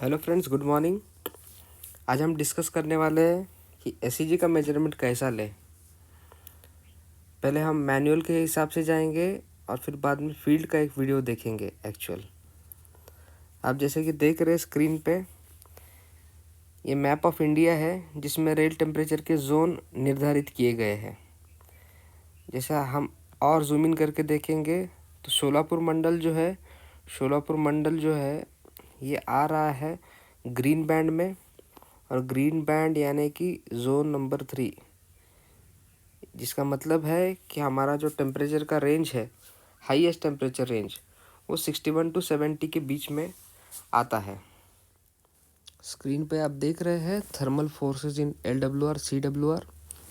Hello friends, good morning. आज हम discuss करने वाले हैं कि एसईजी का मेजरमेंट कैसा लें। पहले हम मैनुअल के हिसाब से जाएंगे और फिर बाद में फील्ड का एक वीडियो देखेंगे एक्चुअल। आप जैसे कि देख रहे हैं स्क्रीन पे, ये मैप ऑफ इंडिया है जिसमें रेल टेम्परेचर के जोन निर्धारित किए गए हैं। जैसा हम और जूम इन करके देखेंगे तो शोलापुर मंडल जो है ये आ रहा है ग्रीन बैंड में, और ग्रीन बैंड यानी कि जोन नंबर 3, जिसका मतलब है कि हमारा जो टेम्परेचर का रेंज है, हाईएस्ट टेम्परेचर रेंज, वो 61 to 70 के बीच में आता है। स्क्रीन पे आप देख रहे हैं thermal forces in LWR CWR,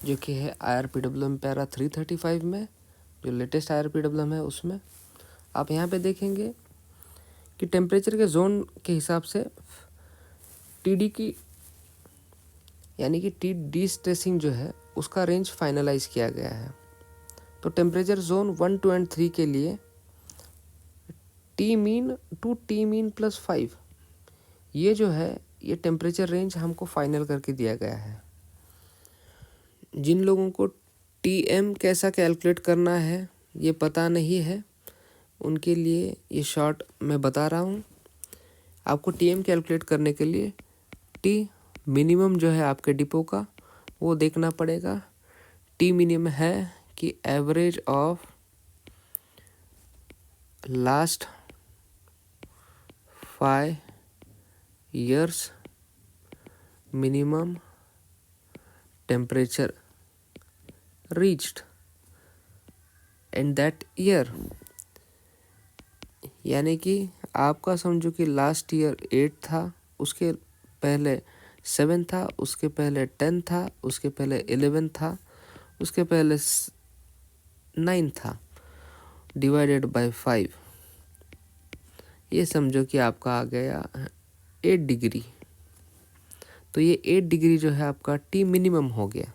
जो कि है IRPWM पैरा 335 में, जो लेटेस्ट IRPWM है उसमें। आप यहाँ पे देखेंगे कि टेम्परेचर के जोन के हिसाब से TD की यानी कि टी स्ट्रेसिंग जो है उसका रेंज फाइनलाइज किया गया है। तो टेम्परेचर जोन 1, 2 एंड 3 के लिए T mean two T mean plus 5, ये जो है ये टेम्परेचर रेंज हमको फाइनल करके दिया गया है। जिन लोगों को TM कैसा कैलकुलेट करना है ये पता नहीं है, उनके लिए ये शॉर्ट मैं बता रहा हूँ। आपको TM कैलकुलेट करने के लिए टी मिनिमम जो है आपके डिपो का वो देखना पड़ेगा। टी मिनिमम है कि average of last 5 years minimum temperature reached in that year। यानी कि आपका समझो कि लास्ट ईयर 8 था, उसके पहले 7 था, उसके पहले 10 था, उसके पहले 11 था, उसके पहले 9 था, डिवाइडेड बाय 5, ये समझो कि आपका आ गया 8 डिग्री। तो ये 8 डिग्री जो है आपका टी मिनिमम हो गया।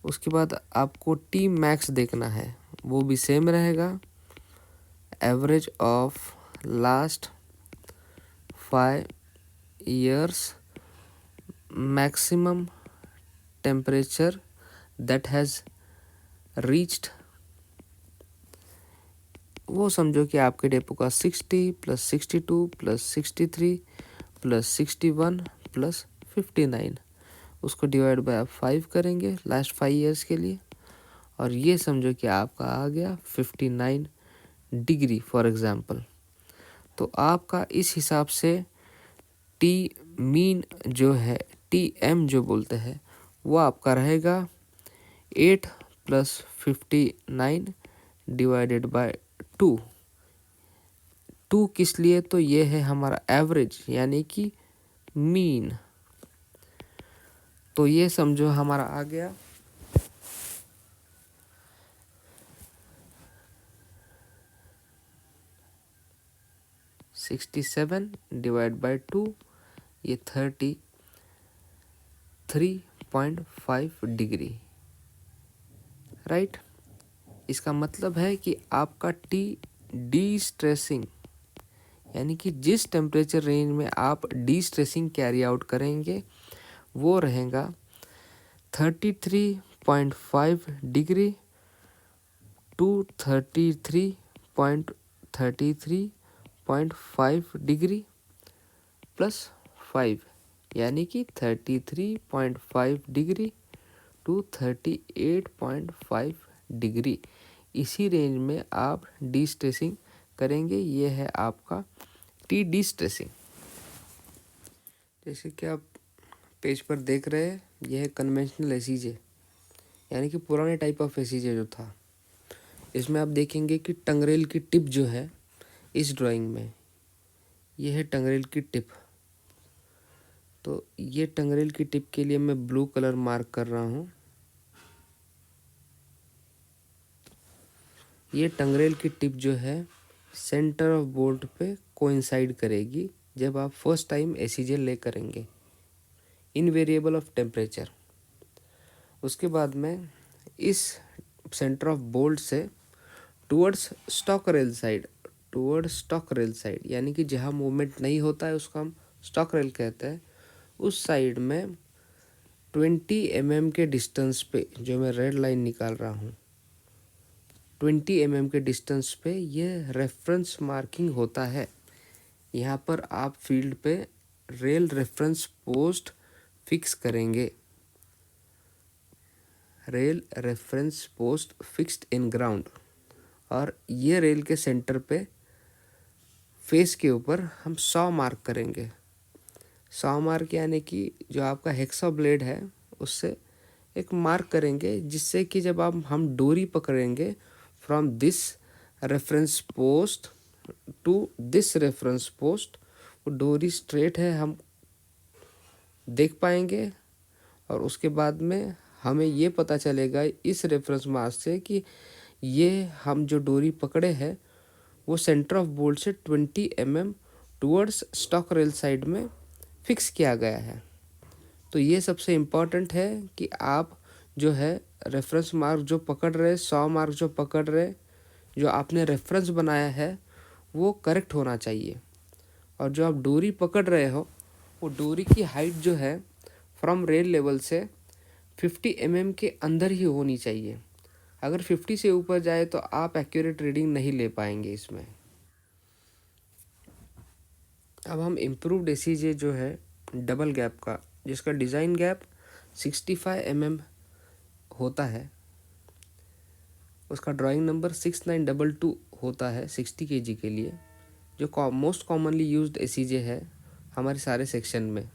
उसके बाद आपको टी मैक्स देखना है, वो भी सेम रहेगा, average of last 5 years maximum temperature that has reached. वो समझो कि आपके डेपो का 60 + 62 + 63 + 61 + 59, उसको डिवाइड बाय 5 करेंगे लास्ट 5 years के लिए, और ये समझो कि आपका आ गया 59 डिग्री फॉर एग्ज़ाम्पल। तो आपका इस हिसाब से टी मीन जो है, TM जो बोलते हैं, वो आपका रहेगा 8 + 59 डिवाइडेड बाय 2। 2 किस लिए? तो ये है हमारा एवरेज यानी कि मीन। तो ये समझो हमारा आ गया 67 डिवाइड बाय 2, ये 33.5 डिग्री, राइट। इसका मतलब है कि आपका टी डी स्ट्रेसिंग यानी कि जिस टेम्परेचर रेंज में आप डी स्ट्रेसिंग कैरी आउट करेंगे वो रहेगा 33.5 डिग्री टू 33.5 डिग्री प्लस 5, यानी कि 33.5 डिग्री टू 38.5 डिग्री। इसी रेंज में आप डी स्ट्रेसिंग करेंगे। ये है आपका टी डी स्ट्रेसिंग। जैसे कि आप पेज पर देख रहे हैं, यह है कन्वेंशनल एसीजे यानी कि पुराने टाइप ऑफ एसीजे जो था। इसमें आप देखेंगे कि टंगरेल की टिप जो है इस ड्राइंग में, ये है टंगरेल की टिप। तो ये टंगरेल की टिप के लिए मैं ब्लू कलर मार्क कर रहा हूँ। ये टंगरेल की टिप जो है सेंटर ऑफ बोल्ट पे कोइंसाइड करेगी जब आप फर्स्ट टाइम एसीजे ले करेंगे इन वेरिएबल ऑफ टेम्परेचर। उसके बाद में इस सेंटर ऑफ बोल्ट से टुवर्ड्स स्टॉक रेल साइड यानी कि जहाँ मूवमेंट नहीं होता है उसको हम स्टॉक रेल कहते हैं, उस साइड में 20 mm के डिस्टेंस पे, जो मैं रेड लाइन निकाल रहा हूँ, 20 mm के डिस्टेंस पे ये रेफरेंस मार्किंग होता है। यहाँ पर आप फील्ड पे रेल रेफरेंस पोस्ट फिक्स करेंगे। Rail reference post fixed in ground, और ये रेल के सेंटर पे फेस के ऊपर हम 100 मार्क करेंगे। 100 मार्क यानी कि जो आपका हेक्सा ब्लेड है उससे एक मार्क करेंगे, जिससे कि जब आप हम डोरी पकड़ेंगे from this reference post to this reference post, वो डोरी स्ट्रेट है हम देख पाएंगे। और उसके बाद में हमें ये पता चलेगा इस रेफरेंस मार्क से कि ये हम जो डोरी पकड़े हैं वो सेंटर ऑफ बोल्ट से 20 mm towards stock rail side में फिक्स किया गया है। तो ये सबसे इम्पॉर्टेंट है कि आप जो है रेफरेंस मार्क जो पकड़ रहे, 100 मार्क जो पकड़ रहे, जो आपने रेफरेंस बनाया है वो करेक्ट होना चाहिए। और जो आप डोरी पकड़ रहे हो वो डोरी की हाइट जो है फ्रॉम रेल लेवल से 50 mm के अंदर ही होनी चाहिए। अगर 50 से ऊपर जाए तो आप एक्यूरेट रीडिंग नहीं ले पाएंगे इसमें। अब हम इम्प्रूव्ड एसीजे जो है डबल गैप का, जिसका डिज़ाइन गैप 65 mm होता है, उसका ड्राइंग नंबर 6922 होता है 60 kg के लिए, जो मोस्ट कॉमनली यूज्ड एसीजे है हमारे सारे सेक्शन में।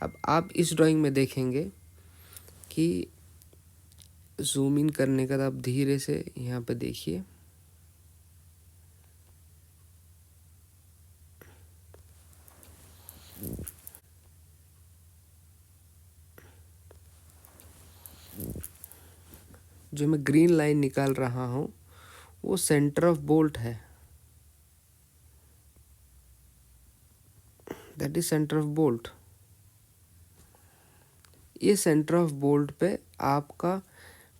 अब आप इस ड्राइंग में देखेंगे कि जूम इन करने का, आप धीरे से यहाँ पे देखिए, जो मैं ग्रीन लाइन निकाल रहा हूँ वो सेंटर ऑफ बोल्ट है, that is centre of bolt. ये सेंटर ऑफ बोल्ट पे आपका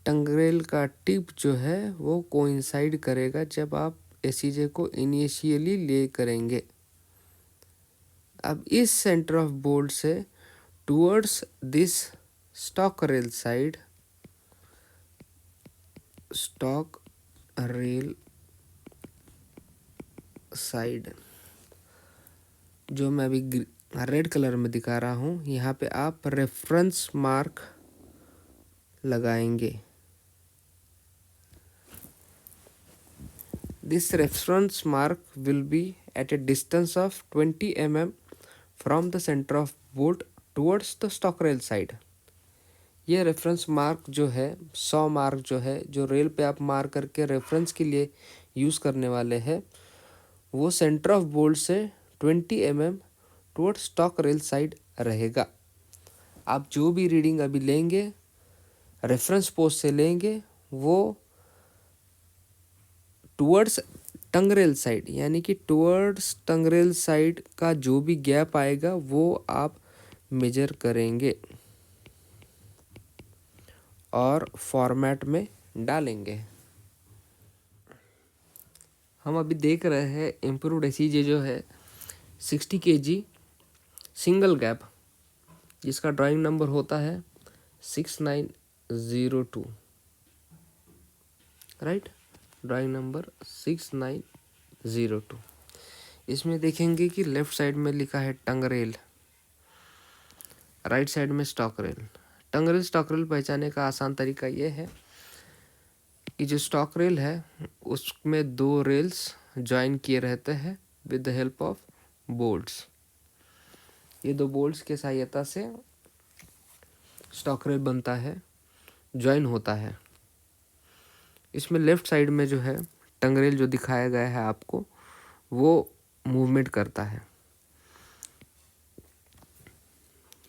टंगरेल का टिप जो है वो कोइंसाइड करेगा जब आप एसीजे को इनिशियली ले करेंगे। अब इस सेंटर ऑफ बोल्ट से towards this stock rail side, stock rail side जो मैं अभी रेड कलर में दिखा रहा हूँ, यहाँ पे आप रेफरेंस मार्क लगाएंगे। This reference mark will be at a distance of 20 mm from the centre of bolt towards the stock rail side. ये रेफरेंस मार्क जो है, 100 मार्क जो है, जो रेल पे आप मार्क करके रेफरेंस के लिए यूज़ करने वाले हैं, वो सेंटर ऑफ बोल्ट से 20 mm toward stock rail side रहेगा। आप जो भी रीडिंग अभी लेंगे रेफरेंस पोस्ट से लेंगे, वो टुवर्ड्स टंगरेल साइड, यानी कि टुवर्ड्स टंगरेल साइड का जो भी गैप आएगा वो आप मेजर करेंगे और फॉर्मेट में डालेंगे। हम अभी देख रहे हैं इम्प्रूव्ड एसीजे जो है 60 kg सिंगल गैप, जिसका ड्राइंग नंबर होता है 6902, राइट, ड्राइंग नंबर 6902। इसमें देखेंगे कि लेफ्ट साइड में लिखा है टंगरेल, राइट साइड में स्टॉक रेल। टंगरेल स्टॉक रेल पहचानने का आसान तरीका ये है कि जो स्टॉक रेल है उसमें 2 रेल्स ज्वाइन किए रहते हैं with the help of bolts. ये 2 बोल्ट्स के सहायता से स्टॉक रेल बनता है, ज्वाइन होता है। इसमें लेफ्ट साइड में जो है टंगरेल जो दिखाया गया है आपको, वो मूवमेंट करता है।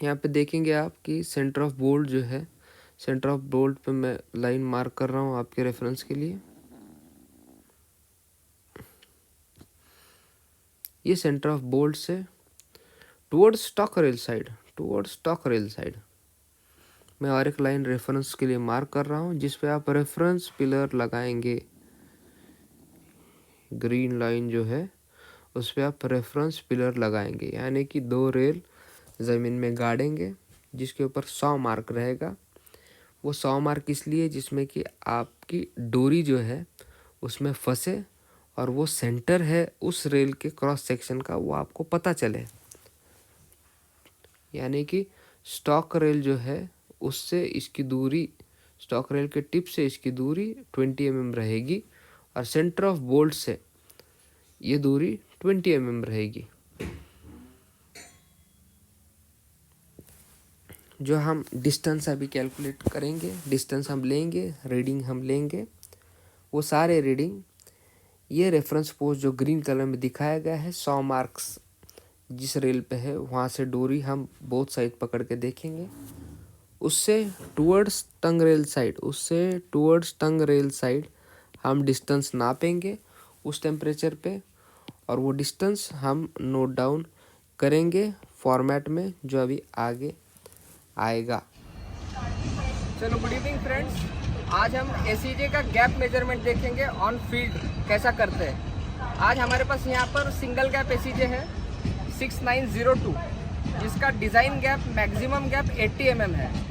यहाँ पे देखेंगे आप कि सेंटर ऑफ बोल्ट जो है, सेंटर ऑफ बोल्ट पे मैं लाइन मार्क कर रहा हूँ आपके रेफरेंस के लिए। ये सेंटर ऑफ बोल्ट से towards stock rail side, towards stock rail side मैं और एक लाइन रेफरेंस के लिए मार्क कर रहा हूँ, जिस पे आप रेफरेंस पिलर लगाएंगे। ग्रीन लाइन जो है उस पर आप रेफरेंस पिलर लगाएंगे, यानी कि 2 रेल ज़मीन में गाड़ेंगे जिसके ऊपर 100 मार्क रहेगा। वो 100 मार्क इसलिए जिसमें कि आपकी डोरी जो है उसमें फंसे और वो सेंटर है उस रेल के क्रॉस सेक्शन का, वो आपको पता चले। यानी कि स्टॉक रेल जो है उससे इसकी दूरी, स्टॉक रेल के टिप से इसकी दूरी 20 mm रहेगी और सेंटर ऑफ बोल्ट से ये दूरी 20 mm रहेगी। जो हम डिस्टेंस अभी कैलकुलेट करेंगे, डिस्टेंस हम लेंगे, रीडिंग हम लेंगे, वो सारे रीडिंग ये रेफरेंस पोस्ट जो ग्रीन कलर में दिखाया गया है 100 मार्क्स जिस रेल पे है वहाँ से डोरी हम बोथ साइड पकड़ के देखेंगे, उससे टूवर्ड्स टंग रेल साइड हम डिस्टेंस नापेंगे उस टेम्परेचर पे, और वो डिस्टेंस हम नोट डाउन करेंगे फॉर्मेट में जो अभी आगे आएगा। चलो गुड इवनिंग फ्रेंड्स, आज हम एसीजे का गैप मेजरमेंट देखेंगे ऑन फील्ड कैसा करते हैं। आज हमारे पास यहाँ पर सिंगल गैप एसीजे है 6902, जिसका design gap maximum gap 80 mm है।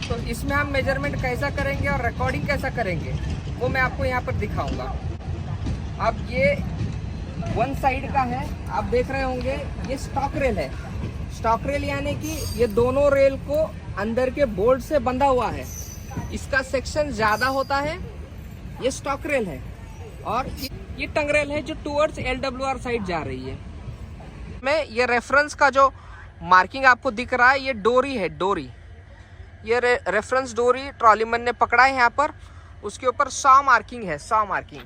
तो इसमें हम मेजरमेंट कैसा करेंगे और रिकॉर्डिंग कैसा करेंगे वो मैं आपको यहाँ पर दिखाऊंगा। अब ये वन साइड का है, आप देख रहे होंगे ये स्टॉक रेल है। स्टॉक रेल यानी कि ये दोनों रेल को अंदर के बोल्ट से बंधा हुआ है, इसका सेक्शन ज़्यादा होता है, ये स्टॉक रेल है। और ये टंग रेल है जो टूवर्ड्स LWR साइड जा रही है। में ये रेफरेंस का जो मार्किंग आपको दिख रहा है ये डोरी है, डोरी, ये रेफरेंस डोरी ट्रॉलीमैन ने पकड़ा है यहाँ पर, उसके ऊपर 100 मार्किंग है, 100 मार्किंग,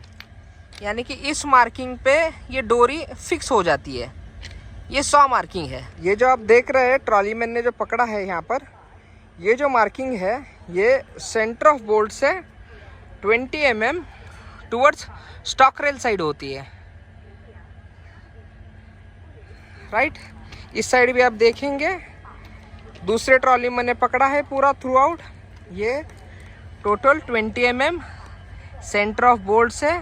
यानी कि इस मार्किंग पे ये डोरी फिक्स हो जाती है, ये 100 मार्किंग है। ये जो आप देख रहे हैं ट्रॉलीमैन ने जो पकड़ा है यहाँ पर, ये जो मार्किंग है ये सेंटर ऑफ बोल्ट से 20 mm towards stock rail side होती है, राइट। इस साइड भी आप देखेंगे दूसरे ट्रॉलीमैन ने पकड़ा है पूरा थ्रू आउट, ये total 20 mm centre of bolt से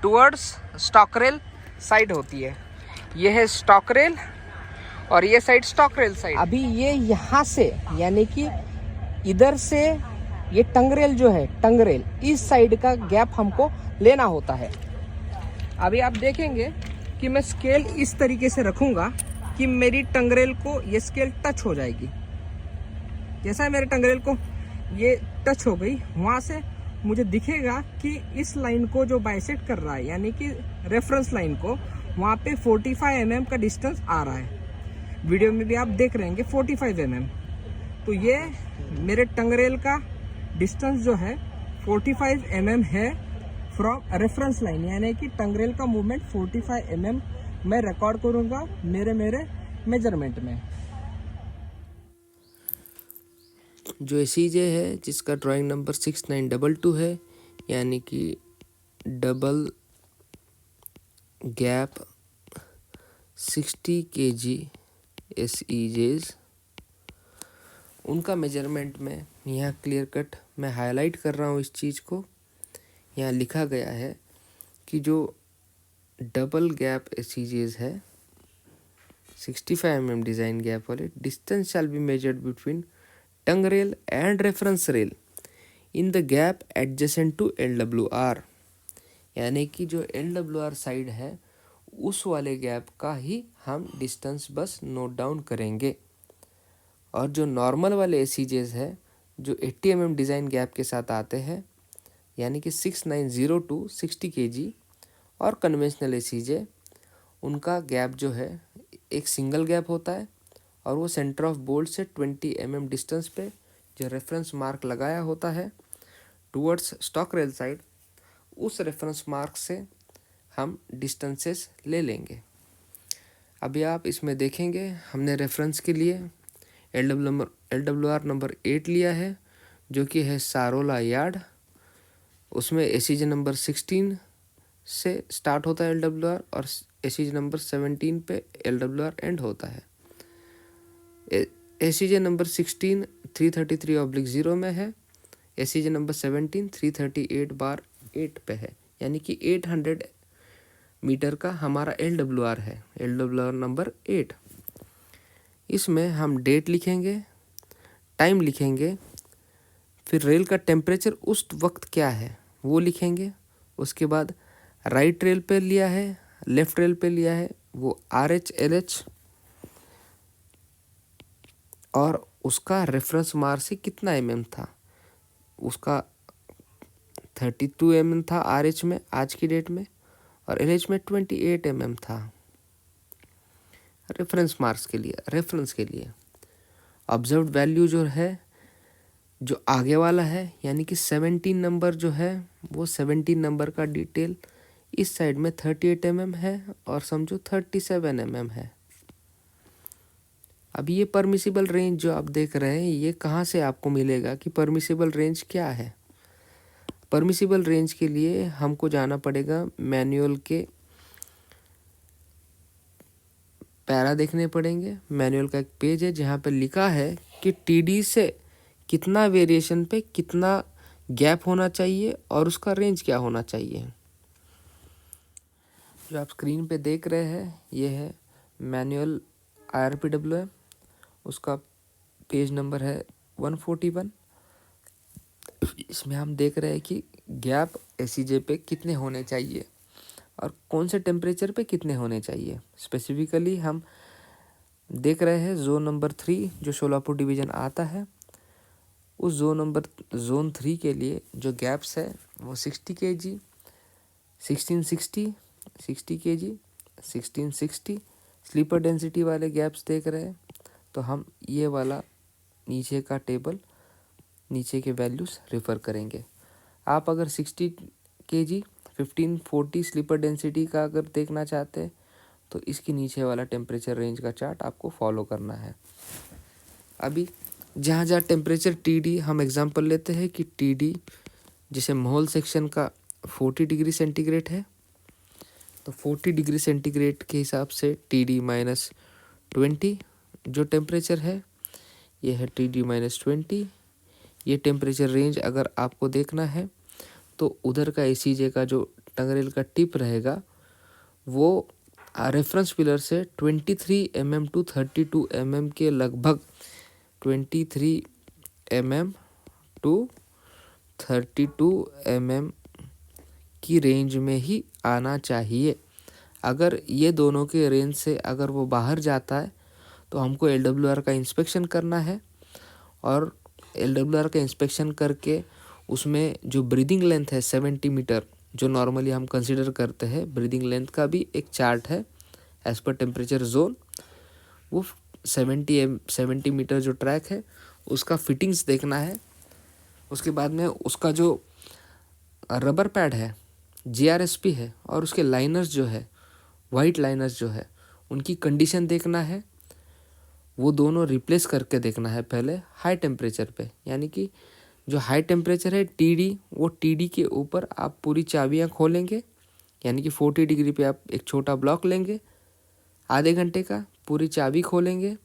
टूवर्ड्स स्टॉक रेल साइड होती है। ये है स्टॉक रेल और ये साइड स्टॉक रेल साइड। अभी ये यहाँ से यानी कि इधर से ये टंग रेल जो है, टंग रेल इस साइड का गैप हमको लेना होता है। अभी आप देखेंगे कि मैं स्केल इस तरीके से रखूँगा कि मेरी टंग रेल को ये स्केल टच हो जाएगी। जैसा है मेरे टंग रेल को ये टच हो गई, वहाँ से मुझे दिखेगा कि इस लाइन को जो बाइसेक्ट कर रहा है यानी कि रेफरेंस लाइन को, वहाँ पे 45 mm का डिस्टेंस आ रहा है। वीडियो में भी आप देख रहे हैं 45 mm। तो ये मेरे टंग रेल का डिस्टेंस जो है 45 mm है फ्रॉम रेफरेंस लाइन, यानी कि टंग रेल का मूवमेंट 45 mm मैं रिकॉर्ड करूँगा मेरे मेजरमेंट में। जो एसीजे है जिसका ड्राइंग नंबर 6922 है, यानी कि डबल गैप 60 kg एसीजेस, उनका मेजरमेंट में यहाँ क्लियर कट मैं हाईलाइट कर रहा हूँ इस चीज़ को। यहाँ लिखा गया है कि जो डबल गैप एसीजेस है 65 mm डिज़ाइन गैप वाले, distance shall be measured between tongue rail and reference rail in the gap adjacent to LWR, यानी कि जो LWR साइड है उस वाले गैप का ही हम डिस्टेंस बस नोट डाउन करेंगे। और जो नॉर्मल वाले एसीजेस है जो 80 mm डिज़ाइन गैप के साथ आते हैं, यानी कि 6902 60 kg, और कन्वेंशनल एसीजे, उनका गैप जो है एक सिंगल गैप होता है और वो सेंटर ऑफ बोल्ट से 20 mm डिस्टेंस पे जो रेफरेंस मार्क लगाया होता है टूवर्ड्स स्टॉक रेल साइड, उस रेफरेंस मार्क से हम डिस्टेंसेस ले लेंगे। अभी आप इसमें देखेंगे हमने रेफरेंस के लिए LWR नंबर 8 लिया है जो कि है सारोला यार्ड, उसमें एसीजे नंबर 16 से स्टार्ट होता है LWR और एसीजे नंबर 17 पे LWR एंड होता है। एसीजे नंबर 16 333/0 में है, एसीजे नंबर 17 338/8 पे है, यानी कि 800 मीटर का हमारा LWR है, LWR नंबर 8। इसमें हम डेट लिखेंगे, टाइम लिखेंगे, फिर रेल का टेम्परेचर उस वक्त क्या है वो लिखेंगे। उसके बाद राइट रेल पे लिया है, लेफ्ट रेल पे लिया है, वो RH LH, और उसका रेफरेंस मार्क से कितना mm था। उसका 32 mm था RH में आज की डेट में, और LH में 28 mm था। रेफरेंस मार्क्स के लिए, रेफरेंस के लिए ऑब्जर्व्ड वैल्यू जो है, जो आगे वाला है यानी कि 17 नंबर जो है, वो 17 नंबर का डिटेल इस साइड में 38 mm है, और समझो 37 mm है। अब ये परमिसिबल रेंज जो आप देख रहे हैं, ये कहाँ से आपको मिलेगा कि परमिसिबल रेंज क्या है। परमिसिबल रेंज के लिए हमको जाना पड़ेगा मैनुअल के पैरा देखने पड़ेंगे। मैनुअल का एक पेज है जहाँ पे लिखा है कि TD से कितना वेरिएशन पे कितना गैप होना चाहिए और उसका रेंज क्या होना चाहिए। जो आप स्क्रीन पे देख रहे हैं ये है मैनुअल IRPWM, उसका पेज नंबर है 141। इसमें हम देख रहे हैं कि गैप SEJ पे कितने होने चाहिए और कौन से टेम्परेचर पे कितने होने चाहिए। स्पेसिफिकली हम देख रहे हैं जोन नंबर 3 जो शोलापुर डिवीज़न आता है, उस जोन 3 के लिए जो गैप्स है वो 60 kg, 1660, 60 kg, 1660 स्लीपर डेंसिटी वाले गैप्स देख रहे हैं। तो हम ये वाला नीचे का टेबल, नीचे के वैल्यूज़ रेफ़र करेंगे। आप अगर 60 kg 1540 स्लीपर डेंसिटी का अगर देखना चाहते हैं तो इसके नीचे वाला टेम्परेचर रेंज का चार्ट आपको फॉलो करना है। अभी जहाँ जहाँ टेम्परेचर TD, हम एग्जांपल लेते हैं कि TD जैसे मोल सेक्शन का 40 डिग्री सेंटीग्रेड है, तो 40 डिग्री सेंटीग्रेड के हिसाब से TD -20 जो टेम्परेचर है, ये है TD -20। ये टेम्परेचर रेंज अगर आपको देखना है तो उधर का SEJ का जो टंगरेल का टिप रहेगा वो रेफरेंस पिलर से 23 mm टू 32 mm के लगभग 23 mm टू 32 mm की रेंज में ही आना चाहिए। अगर ये दोनों के रेंज से अगर वो बाहर जाता है तो हमको LWR का इंस्पेक्शन करना है, और LWR का इंस्पेक्शन करके उसमें जो ब्रीदिंग लेंथ है 70 मीटर जो नॉर्मली हम कंसिडर करते हैं, ब्रीदिंग लेंथ का भी एक चार्ट है एज़ पर टेम्परेचर जोन। वो 70 मीटर जो ट्रैक है उसका फिटिंग्स देखना है। उसके बाद में उसका जो रबर पैड है GRSP है, और उसके लाइनर्स जो है वाइट लाइनर्स जो है उनकी कंडीशन देखना है। वो दोनों रिप्लेस करके देखना है पहले हाई टेम्परेचर पे, यानी कि जो हाई टेम्परेचर है TD, वो TD के ऊपर आप पूरी चाबियाँ खोलेंगे, यानी कि 40 डिग्री पे आप एक छोटा ब्लॉक लेंगे, आधे घंटे का पूरी चाबी खोलेंगे।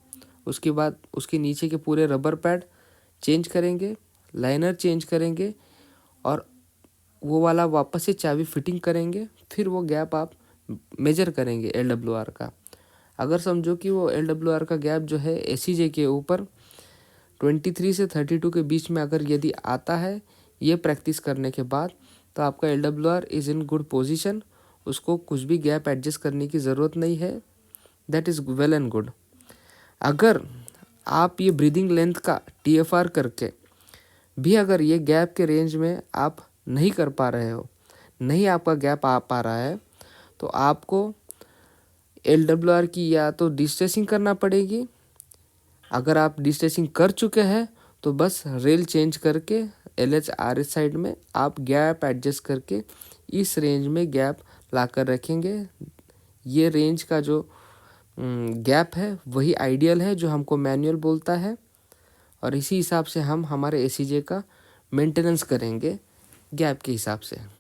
उसके बाद उसके नीचे के पूरे रबर पैड चेंज करेंगे, लाइनर चेंज करेंगे, और वो वाला वापस से चाबी फिटिंग करेंगे। फिर वो गैप आप मेजर करेंगे LWR का। अगर समझो कि वो LWR का गैप जो है SEJ के ऊपर 23 से 32 के बीच में अगर यदि आता है ये प्रैक्टिस करने के बाद, तो आपका LWR is in good position. उसको कुछ भी गैप एडजस्ट करने की ज़रूरत नहीं है, that is well and good. अगर आप ये ब्रीदिंग लेंथ का TFR करके भी अगर ये गैप के रेंज में आप नहीं कर पा रहे हो, नहीं आपका गैप आ पा रहा है, तो आपको LWR की या तो डिस्ट्रेसिंग करना पड़ेगी। अगर आप डिस्ट्रेसिंग कर चुके हैं तो बस रेल चेंज करके LH RH साइड में आप गैप एडजस्ट करके इस रेंज में गैप ला कर रखेंगे। ये रेंज का जो गैप है वही आइडियल है जो हमको मैनुअल बोलता है, और इसी हिसाब से हम हमारे SEJ का मेंटेनेंस करेंगे गैप के हिसाब से।